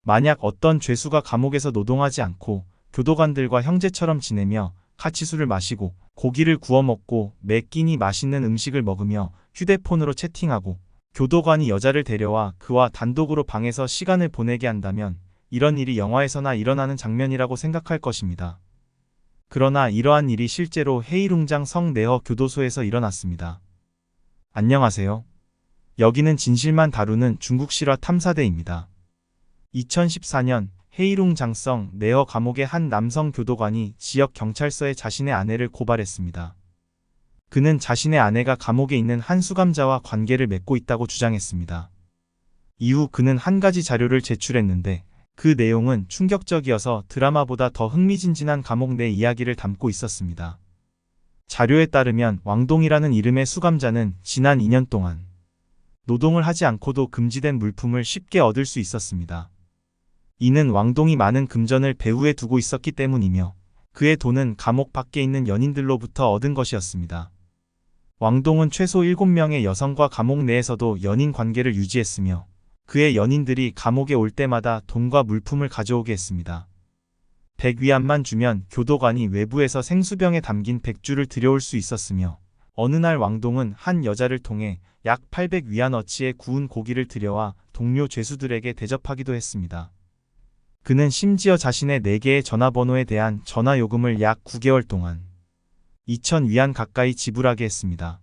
만약 어떤 죄수가 감옥에서 노동하지 않고 교도관들과 형제처럼 지내며 같이 술을 마시고 고기를 구워 먹고 매 끼니 맛있는 음식을 먹으며 휴대폰으로 채팅하고 교도관이 여자를 데려와 그와 단독으로 방에서 시간을 보내게 한다면 이런 일이 영화에서나 일어나는 장면이라고 생각할 것입니다. 그러나 이러한 일이 실제로 헤이룽장 성 내허 교도소에서 일어났습니다. 안녕하세요. 여기는 진실만 다루는 중국 실화 탐사대입니다. 2014년 헤이룽장성 내허 감옥의 한 남성 교도관이 지역 경찰서에 자신의 아내를 고발했습니다. 그는 자신의 아내가 감옥에 있는 한 수감자와 관계를 맺고 있다고 주장했습니다. 이후 그는 한 가지 자료를 제출했는데 그 내용은 충격적이어서 드라마보다 더 흥미진진한 감옥 내 이야기를 담고 있었습니다. 자료에 따르면 왕동이라는 이름의 수감자는 지난 2년 동안 노동을 하지 않고도 금지된 물품을 쉽게 얻을 수 있었습니다. 이는 왕동이 많은 금전을 배후에 두고 있었기 때문이며 그의 돈은 감옥 밖에 있는 연인들로부터 얻은 것이었습니다. 왕동은 최소 7명의 여성과 감옥 내에서도 연인 관계를 유지했으며 그의 연인들이 감옥에 올 때마다 돈과 물품을 가져오게 했습니다. 100위안만 주면 교도관이 외부에서 생수병에 담긴 백주를 들여올 수 있었으며 어느 날 왕동은 한 여자를 통해 약 800위안어치의 구운 고기를 들여와 동료 죄수들에게 대접하기도 했습니다. 그는 심지어 자신의 4개의 전화번호에 대한 전화 요금을 약 9개월 동안 2,000위안 가까이 지불하게 했습니다.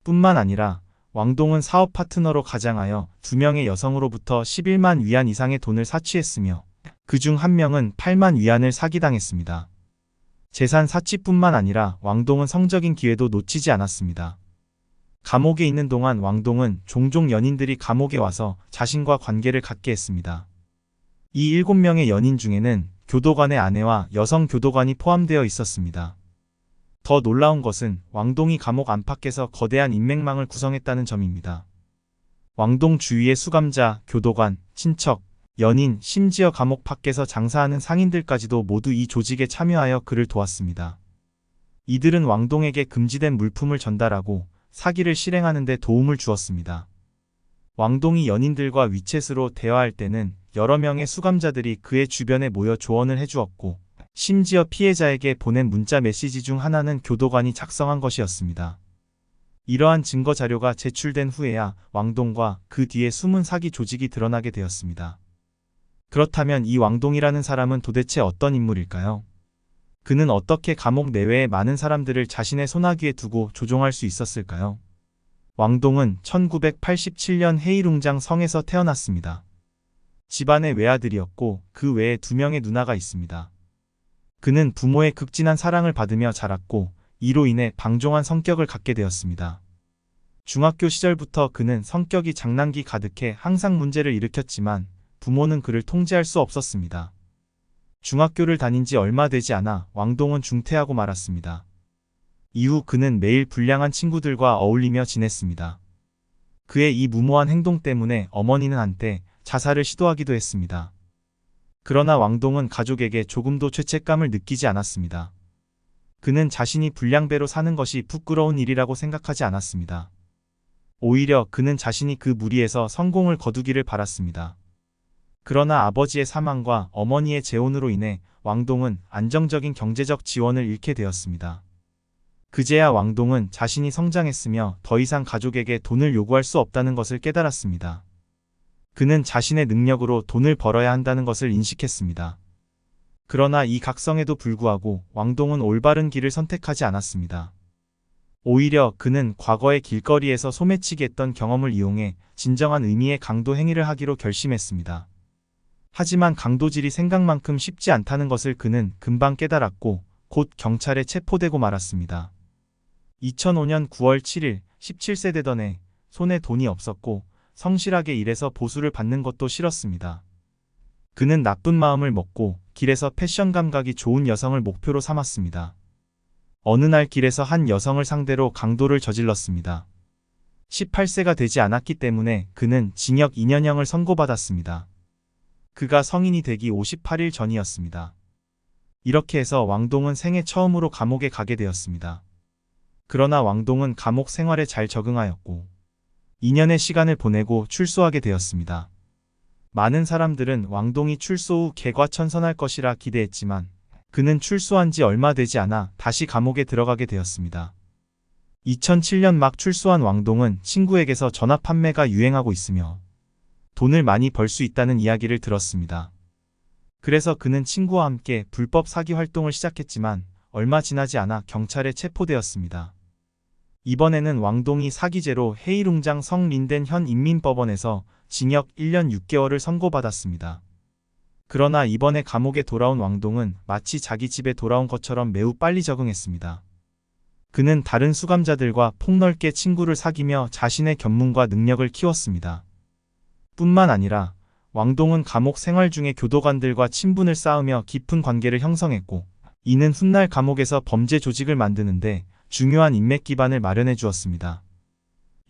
뿐만 아니라 왕동은 사업 파트너로 가장하여 2명의 여성으로부터 11만 위안 이상의 돈을 사취했으며 그중 1명은 8만 위안을 사기당했습니다. 재산 사치뿐만 아니라 왕동은 성적인 기회도 놓치지 않았습니다. 감옥에 있는 동안 왕동은 종종 연인들이 감옥에 와서 자신과 관계를 갖게 했습니다. 이 7명의 연인 중에는 교도관의 아내와 여성 교도관이 포함되어 있었습니다. 더 놀라운 것은 왕동이 감옥 안팎에서 거대한 인맥망을 구성했다는 점입니다. 왕동 주위의 수감자, 교도관, 친척, 연인, 심지어 감옥 밖에서 장사하는 상인들까지도 모두 이 조직에 참여하여 그를 도왔습니다. 이들은 왕동에게 금지된 물품을 전달하고 사기를 실행하는 데 도움을 주었습니다. 왕동이 연인들과 위챗으로 대화할 때는 여러 명의 수감자들이 그의 주변에 모여 조언을 해주었고 심지어 피해자에게 보낸 문자 메시지 중 하나는 교도관이 작성한 것이었습니다. 이러한 증거 자료가 제출된 후에야 왕동과 그 뒤에 숨은 사기 조직이 드러나게 되었습니다. 그렇다면 이 왕동이라는 사람은 도대체 어떤 인물일까요? 그는 어떻게 감옥 내외의 많은 사람들을 자신의 손아귀에 두고 조종할 수 있었을까요? 왕동은 1987년 헤이룽장 성에서 태어났습니다. 집안의 외아들이었고 그 외에 2명의 누나가 있습니다. 그는 부모의 극진한 사랑을 받으며 자랐고 이로 인해 방종한 성격을 갖게 되었습니다. 중학교 시절부터 그는 성격이 장난기 가득해 항상 문제를 일으켰지만 부모는 그를 통제할 수 없었습니다. 중학교를 다닌 지 얼마 되지 않아 왕동은 중퇴하고 말았습니다. 이후 그는 매일 불량한 친구들과 어울리며 지냈습니다. 그의 이 무모한 행동 때문에 어머니는 한때 자살을 시도하기도 했습니다. 그러나 왕동은 가족에게 조금도 죄책감을 느끼지 않았습니다. 그는 자신이 불량배로 사는 것이 부끄러운 일이라고 생각하지 않았습니다. 오히려 그는 자신이 그 무리에서 성공을 거두기를 바랐습니다. 그러나 아버지의 사망과 어머니의 재혼으로 인해 왕동은 안정적인 경제적 지원을 잃게 되었습니다. 그제야 왕동은 자신이 성장했으며 더 이상 가족에게 돈을 요구할 수 없다는 것을 깨달았습니다. 그는 자신의 능력으로 돈을 벌어야 한다는 것을 인식했습니다. 그러나 이 각성에도 불구하고 왕동은 올바른 길을 선택하지 않았습니다. 오히려 그는 과거의 길거리에서 소매치기 했던 경험을 이용해 진정한 의미의 강도 행위를 하기로 결심했습니다. 하지만 강도질이 생각만큼 쉽지 않다는 것을 그는 금방 깨달았고 곧 경찰에 체포되고 말았습니다. 2005년 9월 7일 17세 되던 해 손에 돈이 없었고 성실하게 일해서 보수를 받는 것도 싫었습니다. 그는 나쁜 마음을 먹고 길에서 패션 감각이 좋은 여성을 목표로 삼았습니다. 어느 날 길에서 한 여성을 상대로 강도를 저질렀습니다. 18세가 되지 않았기 때문에 그는 징역 2년형을 선고받았습니다. 그가 성인이 되기 58일 전이었습니다. 이렇게 해서 왕동은 생애 처음으로 감옥에 가게 되었습니다. 그러나 왕동은 감옥 생활에 잘 적응하였고 2년의 시간을 보내고 출소하게 되었습니다. 많은 사람들은 왕동이 출소 후 개과천선할 것이라 기대했지만 그는 출소한 지 얼마 되지 않아 다시 감옥에 들어가게 되었습니다. 2007년 막 출소한 왕동은 친구에게서 전화 판매가 유행하고 있으며 돈을 많이 벌 수 있다는 이야기를 들었습니다. 그래서 그는 친구와 함께 불법 사기 활동을 시작했지만 얼마 지나지 않아 경찰에 체포되었습니다. 이번에는 왕동이 사기죄로 헤이룽장 성린덴 현 인민법원에서 징역 1년 6개월을 선고받았습니다. 그러나 이번에 감옥에 돌아온 왕동은 마치 자기 집에 돌아온 것처럼 매우 빨리 적응했습니다. 그는 다른 수감자들과 폭넓게 친구를 사귀며 자신의 견문과 능력을 키웠습니다. 뿐만 아니라 왕동은 감옥 생활 중에 교도관들과 친분을 쌓으며 깊은 관계를 형성했고, 이는 훗날 감옥에서 범죄 조직을 만드는데 중요한 인맥 기반을 마련해 주었습니다.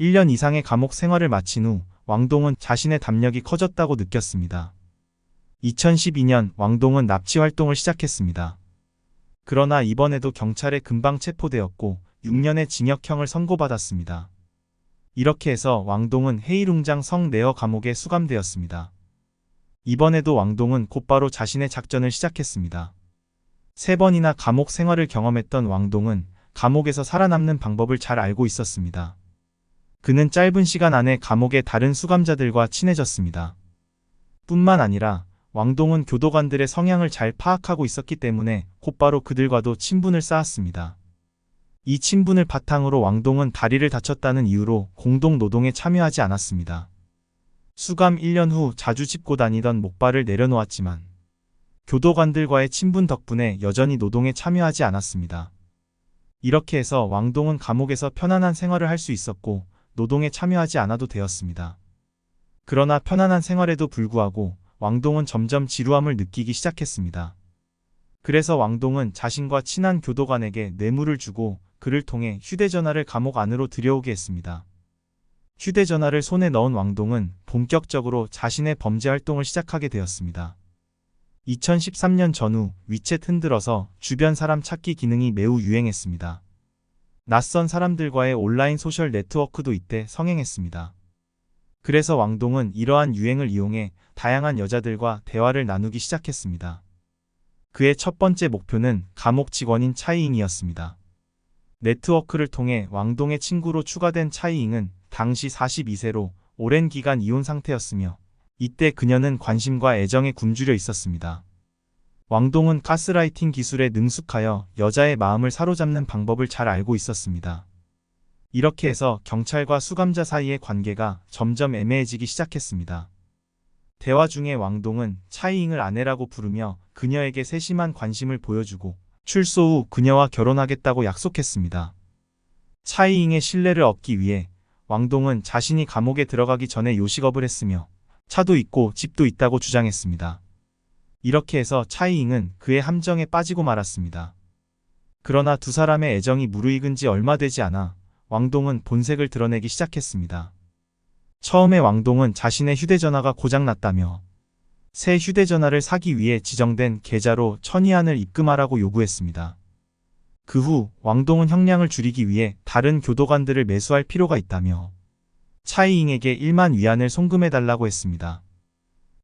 1년 이상의 감옥 생활을 마친 후 왕동은 자신의 담력이 커졌다고 느꼈습니다. 2012년 왕동은 납치 활동을 시작했습니다. 그러나 이번에도 경찰에 금방 체포되었고 6년의 징역형을 선고받았습니다. 이렇게 해서 왕동은 헤이룽장 성 내어 감옥에 수감되었습니다. 이번에도 왕동은 곧바로 자신의 작전을 시작했습니다. 3번이나 감옥 생활을 경험했던 왕동은 감옥에서 살아남는 방법을 잘 알고 있었습니다. 그는 짧은 시간 안에 감옥의 다른 수감자들과 친해졌습니다. 뿐만 아니라 왕동은 교도관들의 성향을 잘 파악하고 있었기 때문에 곧바로 그들과도 친분을 쌓았습니다. 이 친분을 바탕으로 왕동은 다리를 다쳤다는 이유로 공동 노동에 참여하지 않았습니다. 수감 1년 후 자주 짚고 다니던 목발을 내려놓았지만 교도관들과의 친분 덕분에 여전히 노동에 참여하지 않았습니다. 이렇게 해서 왕동은 감옥에서 편안한 생활을 할 수 있었고 노동에 참여하지 않아도 되었습니다. 그러나 편안한 생활에도 불구하고 왕동은 점점 지루함을 느끼기 시작했습니다. 그래서 왕동은 자신과 친한 교도관에게 뇌물을 주고 그를 통해 휴대전화를 감옥 안으로 들여오게 했습니다. 휴대전화를 손에 넣은 왕동은 본격적으로 자신의 범죄 활동을 시작하게 되었습니다. 2013년 전후 위챗 흔들어서 주변 사람 찾기 기능이 매우 유행했습니다. 낯선 사람들과의 온라인 소셜 네트워크도 이때 성행했습니다. 그래서 왕동은 이러한 유행을 이용해 다양한 여자들과 대화를 나누기 시작했습니다. 그의 첫 번째 목표는 감옥 직원인 차이잉이었습니다. 네트워크를 통해 왕동의 친구로 추가된 차이잉은 당시 42세로 오랜 기간 이혼 상태였으며 이때 그녀는 관심과 애정에 굶주려 있었습니다. 왕동은 가스라이팅 기술에 능숙하여 여자의 마음을 사로잡는 방법을 잘 알고 있었습니다. 이렇게 해서 경찰과 수감자 사이의 관계가 점점 애매해지기 시작했습니다. 대화 중에 왕동은 차이잉을 아내라고 부르며 그녀에게 세심한 관심을 보여주고 출소 후 그녀와 결혼하겠다고 약속했습니다. 차이잉의 신뢰를 얻기 위해 왕동은 자신이 감옥에 들어가기 전에 요식업을 했으며 차도 있고 집도 있다고 주장했습니다. 이렇게 해서 차이잉은 그의 함정에 빠지고 말았습니다. 그러나 두 사람의 애정이 무르익은 지 얼마 되지 않아 왕동은 본색을 드러내기 시작했습니다. 처음에 왕동은 자신의 휴대전화가 고장났다며 새 휴대전화를 사기 위해 지정된 계좌로 1,000위안을 입금하라고 요구했습니다. 그 후 왕동은 형량을 줄이기 위해 다른 교도관들을 매수할 필요가 있다며 차이잉에게 1만 위안을 송금해달라고 했습니다.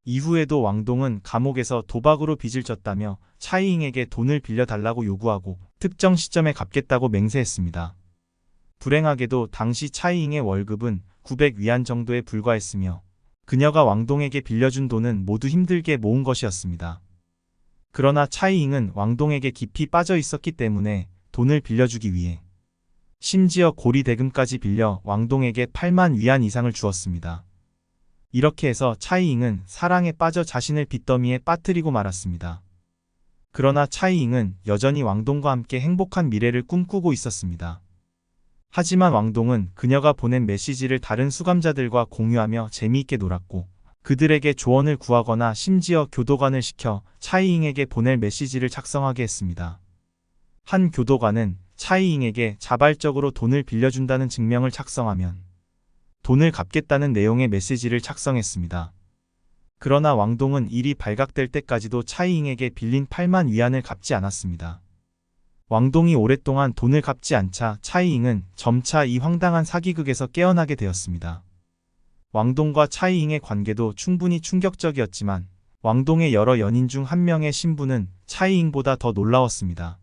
이후에도 왕동은 감옥에서 도박으로 빚을 졌다며 차이잉에게 돈을 빌려달라고 요구하고 특정 시점에 갚겠다고 맹세했습니다. 불행하게도 당시 차이잉의 월급은 900위안 정도에 불과했으며 그녀가 왕동에게 빌려준 돈은 모두 힘들게 모은 것이었습니다. 그러나 차이잉은 왕동에게 깊이 빠져 있었기 때문에 돈을 빌려주기 위해 심지어 고리 대금까지 빌려 왕동에게 8만 위안 이상을 주었습니다. 이렇게 해서 차이잉은 사랑에 빠져 자신을 빚더미에 빠뜨리고 말았습니다. 그러나 차이잉은 여전히 왕동과 함께 행복한 미래를 꿈꾸고 있었습니다. 하지만 왕동은 그녀가 보낸 메시지를 다른 수감자들과 공유하며 재미있게 놀았고 그들에게 조언을 구하거나 심지어 교도관을 시켜 차이잉에게 보낼 메시지를 작성하게 했습니다. 한 교도관은 차이잉에게 자발적으로 돈을 빌려준다는 증명을 작성하면 돈을 갚겠다는 내용의 메시지를 작성했습니다. 그러나 왕동은 일이 발각될 때까지도 차이잉에게 빌린 8만 위안을 갚지 않았습니다. 왕동이 오랫동안 돈을 갚지 않자 차이잉은 점차 이 황당한 사기극에서 깨어나게 되었습니다. 왕동과 차이잉의 관계도 충분히 충격적이었지만 왕동의 여러 연인 중 한 명의 신부는 차이잉보다 더 놀라웠습니다.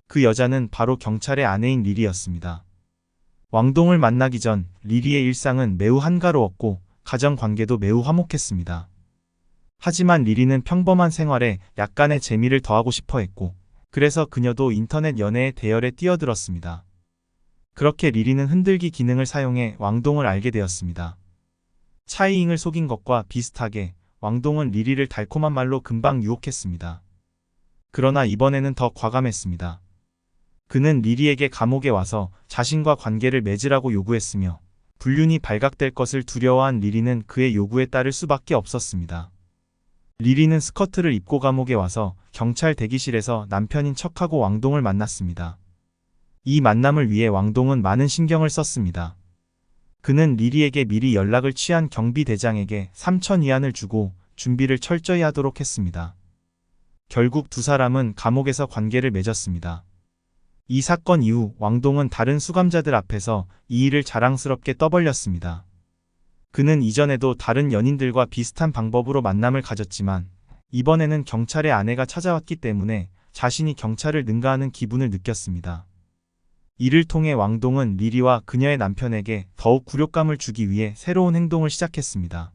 그 여자는 바로 경찰의 아내인 리리였습니다. 왕동을 만나기 전 리리의 일상은 매우 한가로웠고 가정 관계도 매우 화목했습니다. 하지만 리리는 평범한 생활에 약간의 재미를 더하고 싶어 했고 그래서 그녀도 인터넷 연애의 대열에 뛰어들었습니다. 그렇게 리리는 흔들기 기능을 사용해 왕동을 알게 되었습니다. 차이잉을 속인 것과 비슷하게 왕동은 리리를 달콤한 말로 금방 유혹했습니다. 그러나 이번에는 더 과감했습니다. 그는 리리에게 감옥에 와서 자신과 관계를 맺으라고 요구했으며 불륜이 발각될 것을 두려워한 리리는 그의 요구에 따를 수밖에 없었습니다. 리리는 스커트를 입고 감옥에 와서 경찰 대기실에서 남편인 척하고 왕동을 만났습니다. 이 만남을 위해 왕동은 많은 신경을 썼습니다. 그는 리리에게 미리 연락을 취한 경비대장에게 3,000위안을 주고 준비를 철저히 하도록 했습니다. 결국 두 사람은 감옥에서 관계를 맺었습니다. 이 사건 이후 왕동은 다른 수감자들 앞에서 이 일을 자랑스럽게 떠벌렸습니다. 그는 이전에도 다른 연인들과 비슷한 방법으로 만남을 가졌지만 이번에는 경찰의 아내가 찾아왔기 때문에 자신이 경찰을 능가하는 기분을 느꼈습니다. 이를 통해 왕동은 리리와 그녀의 남편에게 더욱 굴욕감을 주기 위해 새로운 행동을 시작했습니다.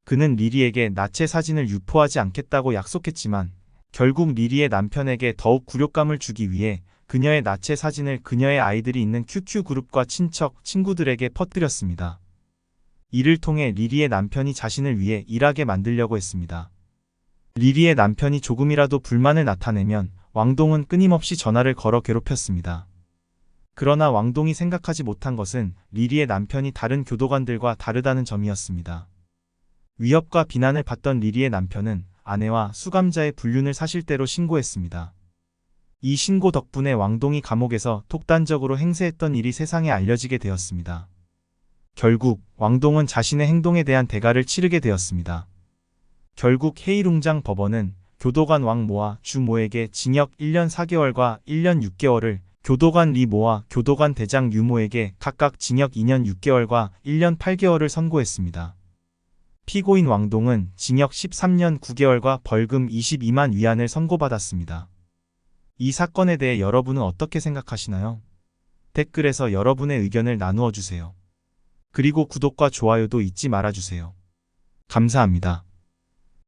그는 리리에게 나체 사진을 유포하지 않겠다고 약속했지만 결국 리리의 남편에게 더욱 굴욕감을 주기 위해 그녀의 나체 사진을 그녀의 아이들이 있는 QQ 그룹과 친척, 친구들에게 퍼뜨렸습니다. 이를 통해 리리의 남편이 자신을 위해 일하게 만들려고 했습니다. 리리의 남편이 조금이라도 불만을 나타내면 왕동은 끊임없이 전화를 걸어 괴롭혔습니다. 그러나 왕동이 생각하지 못한 것은 리리의 남편이 다른 교도관들과 다르다는 점이었습니다. 위협과 비난을 받던 리리의 남편은 아내와 수감자의 불륜을 사실대로 신고했습니다. 이 신고 덕분에 왕동이 감옥에서 독단적으로 행세했던 일이 세상에 알려지게 되었습니다. 결국 왕동은 자신의 행동에 대한 대가를 치르게 되었습니다. 결국 헤이룽장 법원은 교도관 왕모와 주모에게 징역 1년 4개월과 1년 6개월을, 교도관 리모와 교도관 대장 유모에게 각각 징역 2년 6개월과 1년 8개월을 선고했습니다. 피고인 왕동은 징역 13년 9개월과 벌금 22만 위안을 선고받았습니다. 이 사건에 대해 여러분은 어떻게 생각하시나요? 댓글에서 여러분의 의견을 나누어 주세요. 그리고 구독과 좋아요도 잊지 말아주세요. 감사합니다.